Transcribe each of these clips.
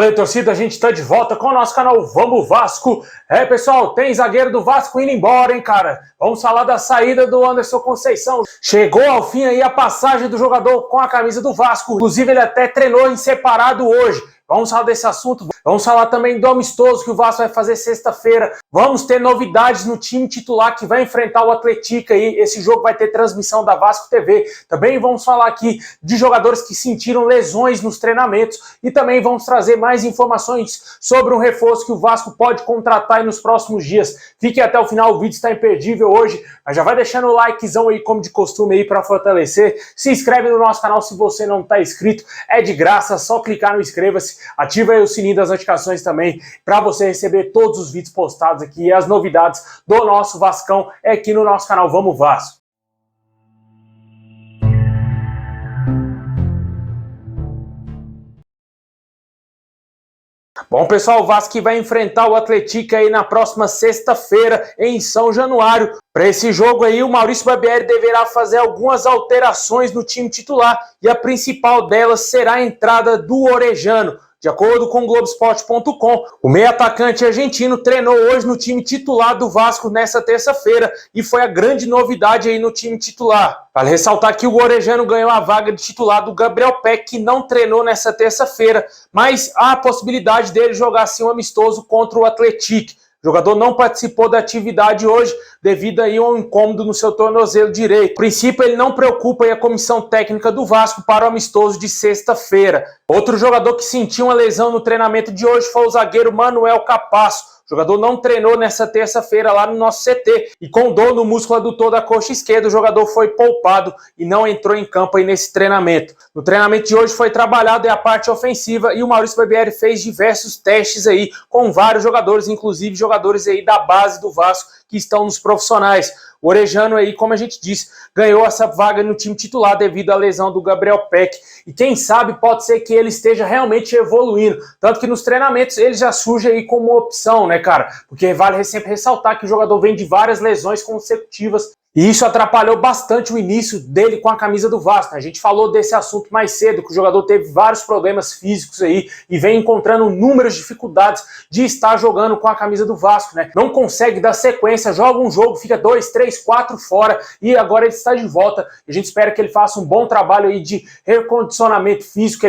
Fala aí, torcida, a gente tá de volta com o nosso canal Vamos Vasco. Pessoal, tem zagueiro do Vasco indo embora, hein, cara? Vamos falar da saída do Anderson Conceição. Chegou ao fim aí a passagem do jogador com a camisa do Vasco. Inclusive, ele até treinou em separado hoje. Vamos falar desse assunto. Vamos falar também do amistoso que o Vasco vai fazer sexta-feira. Vamos ter novidades no time titular que vai enfrentar o Atlético aí. Esse jogo vai ter transmissão da Vasco TV. Também vamos falar aqui de jogadores que sentiram lesões nos treinamentos e também vamos trazer mais informações sobre um reforço que o Vasco pode contratar aí nos próximos dias. Fique até o final, o vídeo está imperdível hoje. Mas já vai deixando o likezão aí, como de costume, aí para fortalecer. Se inscreve no nosso canal se você não está inscrito. É de graça, só clicar no inscreva-se. Ativa aí o sininho das notificações também para você receber todos os vídeos postados aqui e as novidades do nosso Vascão aqui no nosso canal Vamos Vasco. Bom, pessoal, o Vasco vai enfrentar o Atlético aí na próxima sexta-feira em São Januário. Para esse jogo aí, o Maurício Barbieri deverá fazer algumas alterações no time titular e a principal delas será a entrada do Orejano. De acordo com o Globoesporte.com, o meio-atacante argentino treinou hoje no time titular do Vasco nessa terça-feira e foi a grande novidade aí no time titular. Vale ressaltar que o Orejano ganhou a vaga de titular do Gabriel Peck, que não treinou nessa terça-feira, mas há a possibilidade dele jogar assim um amistoso contra o Atlético. O jogador não participou da atividade hoje devido aí a um incômodo no seu tornozelo direito. A princípio, ele não preocupa aí a comissão técnica do Vasco para o amistoso de sexta-feira. Outro jogador que sentiu uma lesão no treinamento de hoje foi o zagueiro Manuel Capasso. O jogador não treinou nessa terça-feira lá no nosso CT e com dor no músculo adutor da coxa esquerda, o jogador foi poupado e não entrou em campo aí nesse treinamento. No treinamento de hoje foi trabalhado a parte ofensiva e o Maurício Barbieri fez diversos testes aí com vários jogadores, inclusive jogadores aí da base do Vasco que estão nos profissionais. O Orejano aí, como a gente disse, ganhou essa vaga no time titular devido à lesão do Gabriel Peck. E quem sabe pode ser que ele esteja realmente evoluindo. Tanto que nos treinamentos ele já surge aí como uma opção, né, cara? Porque vale sempre ressaltar que o jogador vem de várias lesões consecutivas. E isso atrapalhou bastante o início dele com a camisa do Vasco. A gente falou desse assunto mais cedo, que o jogador teve vários problemas físicos aí e vem encontrando inúmeras dificuldades de estar jogando com a camisa do Vasco, né? Não consegue dar sequência, joga um jogo, fica 2, 3, 4 fora e agora ele está de volta. A gente espera que ele faça um bom trabalho aí de recondicionamento físico,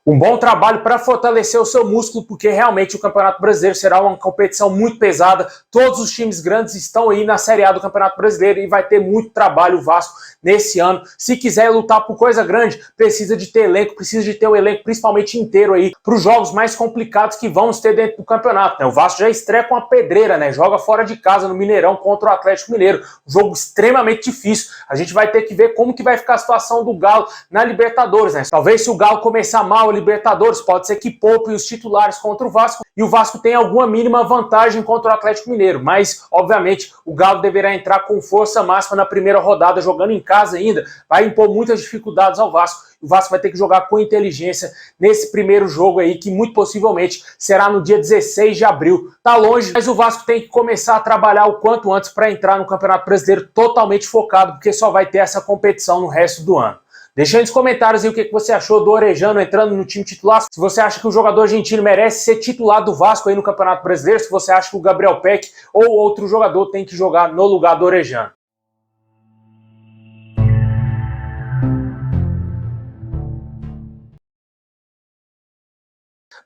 um bom trabalho para fortalecer o seu músculo, porque realmente o Campeonato Brasileiro será uma competição muito pesada. Todos os times grandes estão aí na Série A do Campeonato Brasileiro e vai ter muito trabalho o Vasco nesse ano. Se quiser lutar por coisa grande, precisa de ter elenco, precisa de ter um elenco principalmente inteiro aí para os jogos mais complicados que vamos ter dentro do campeonato, né? O Vasco já estreia com a pedreira, né? Joga fora de casa no Mineirão contra o Atlético Mineiro. Um jogo extremamente difícil. A gente vai ter que ver como que vai ficar a situação do Galo na Libertadores, né? Talvez se o Galo começar mal a Libertadores, pode ser que poupe os titulares contra o Vasco e o Vasco tem alguma mínima vantagem contra o Atlético Mineiro, mas obviamente o Galo deverá entrar com força máxima na primeira rodada, jogando em casa ainda, vai impor muitas dificuldades ao Vasco. O Vasco vai ter que jogar com inteligência nesse primeiro jogo aí, que muito possivelmente será no dia 16 de abril. Tá longe, mas o Vasco tem que começar a trabalhar o quanto antes para entrar no Campeonato Brasileiro totalmente focado, porque só vai ter essa competição no resto do ano. Deixa aí nos comentários aí o que você achou do Orejano entrando no time titular. Se você acha que o jogador argentino merece ser titular do Vasco aí no Campeonato Brasileiro. Se você acha que o Gabriel Peck ou outro jogador tem que jogar no lugar do Orejano.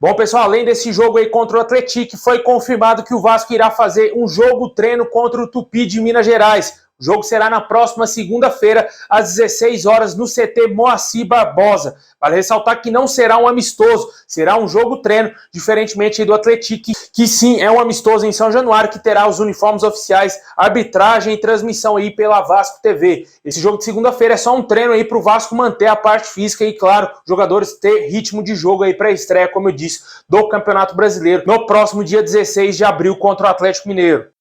Bom, pessoal, além desse jogo aí contra o Atlético, foi confirmado que o Vasco irá fazer um jogo-treino contra o Tupi de Minas Gerais. O jogo será na próxima segunda-feira, às 16 horas, no CT Moacir Barbosa. Vale ressaltar que não será um amistoso, será um jogo-treino, diferentemente do Atlético, que sim é um amistoso em São Januário, que terá os uniformes oficiais, arbitragem e transmissão aí pela Vasco TV. Esse jogo de segunda-feira é só um treino aí para o Vasco manter a parte física e, claro, jogadores ter ritmo de jogo aí para a estreia, como eu disse, do Campeonato Brasileiro, no próximo dia 16 de abril contra o Atlético Mineiro.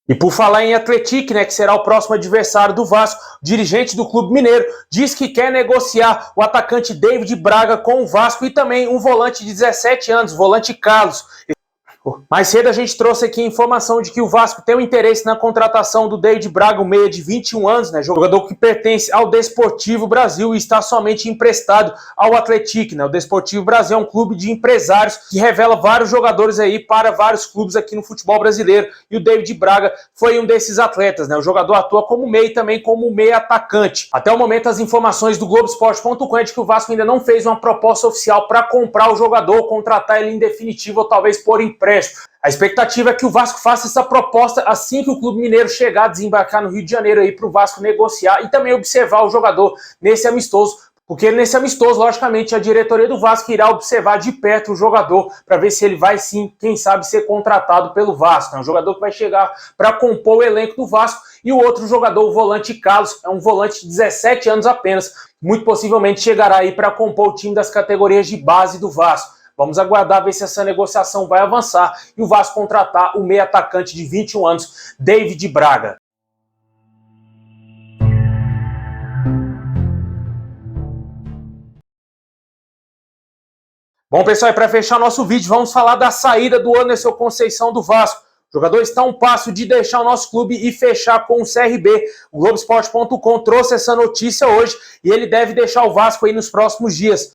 E por falar em Atlético, né, que será o próximo adversário do Vasco, o dirigente do Clube Mineiro diz que quer negociar o atacante David Braga com o Vasco e também um volante de 17 anos, volante Carlos. Mais cedo a gente trouxe aqui a informação de que o Vasco tem um interesse na contratação do David Braga, um meia de 21 anos, né? Jogador que pertence ao Desportivo Brasil e está somente emprestado ao Atlético, né? O Desportivo Brasil é um clube de empresários que revela vários jogadores aí para vários clubes aqui no futebol brasileiro, e o David Braga foi um desses atletas, né? O jogador atua como meia e também como meia atacante. Até o momento as informações do Globoesporte.com é de que o Vasco ainda não fez uma proposta oficial para comprar o jogador, contratar ele em definitivo ou talvez por empréstimo. A expectativa é que o Vasco faça essa proposta assim que o Clube Mineiro chegar a desembarcar no Rio de Janeiro aí para o Vasco negociar e também observar o jogador nesse amistoso, porque nesse amistoso, logicamente, a diretoria do Vasco irá observar de perto o jogador para ver se ele vai sim, quem sabe, ser contratado pelo Vasco. É um jogador que vai chegar para compor o elenco do Vasco. E o outro jogador, o volante Carlos, é um volante de 17 anos apenas, muito possivelmente chegará aí para compor o time das categorias de base do Vasco. Vamos aguardar ver se essa negociação vai avançar e o Vasco contratar o meio atacante de 21 anos, David Braga. Bom, pessoal, e para fechar nosso vídeo, vamos falar da saída do Anderson Conceição do Vasco. O jogador está a um passo de deixar o nosso clube e fechar com o CRB. O Globoesporte.com trouxe essa notícia hoje e ele deve deixar o Vasco aí nos próximos dias.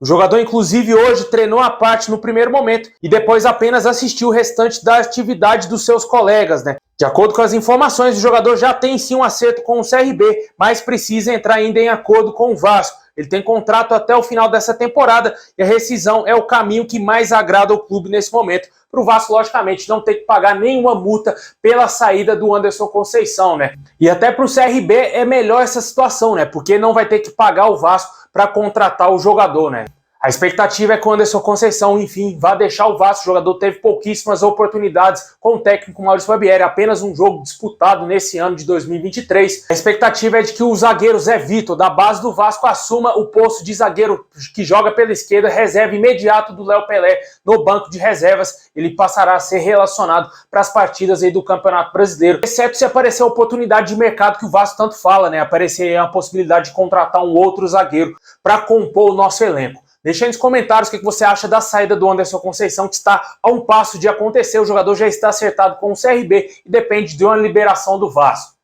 O jogador, inclusive, hoje treinou à parte no primeiro momento e depois apenas assistiu o restante da atividade dos seus colegas, né? De acordo com as informações, o jogador já tem sim um acerto com o CRB, mas precisa entrar ainda em acordo com o Vasco. Ele tem contrato até o final dessa temporada e a rescisão é o caminho que mais agrada ao clube nesse momento. Para o Vasco, logicamente, não ter que pagar nenhuma multa pela saída do Anderson Conceição, né? E até para o CRB é melhor essa situação, né? Porque não vai ter que pagar o Vasco para contratar o jogador, né? A expectativa é que o Anderson Conceição, enfim, vá deixar o Vasco. O jogador teve pouquíssimas oportunidades com o técnico Maurício Barbieri, apenas um jogo disputado nesse ano de 2023. A expectativa é de que o zagueiro Zé Vitor, da base do Vasco, assuma o posto de zagueiro que joga pela esquerda, reserva imediato do Léo Pelé no banco de reservas. Ele passará a ser relacionado para as partidas aí do Campeonato Brasileiro, exceto se aparecer a oportunidade de mercado que o Vasco tanto fala, né? Aparecer a possibilidade de contratar um outro zagueiro para compor o nosso elenco. Deixa aí nos comentários o que você acha da saída do Anderson Conceição, que está a um passo de acontecer. O jogador já está acertado com o CRB e depende de uma liberação do Vasco.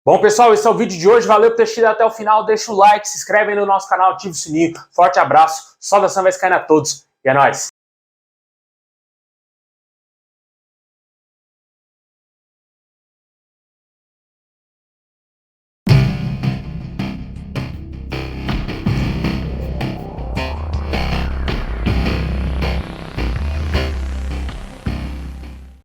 Bom, pessoal, esse é o vídeo de hoje. Valeu por ter assistido até o final. Deixa o like, se inscreve aí no nosso canal, ativa o sininho. Forte abraço, saudação vai cair a todos e é nóis!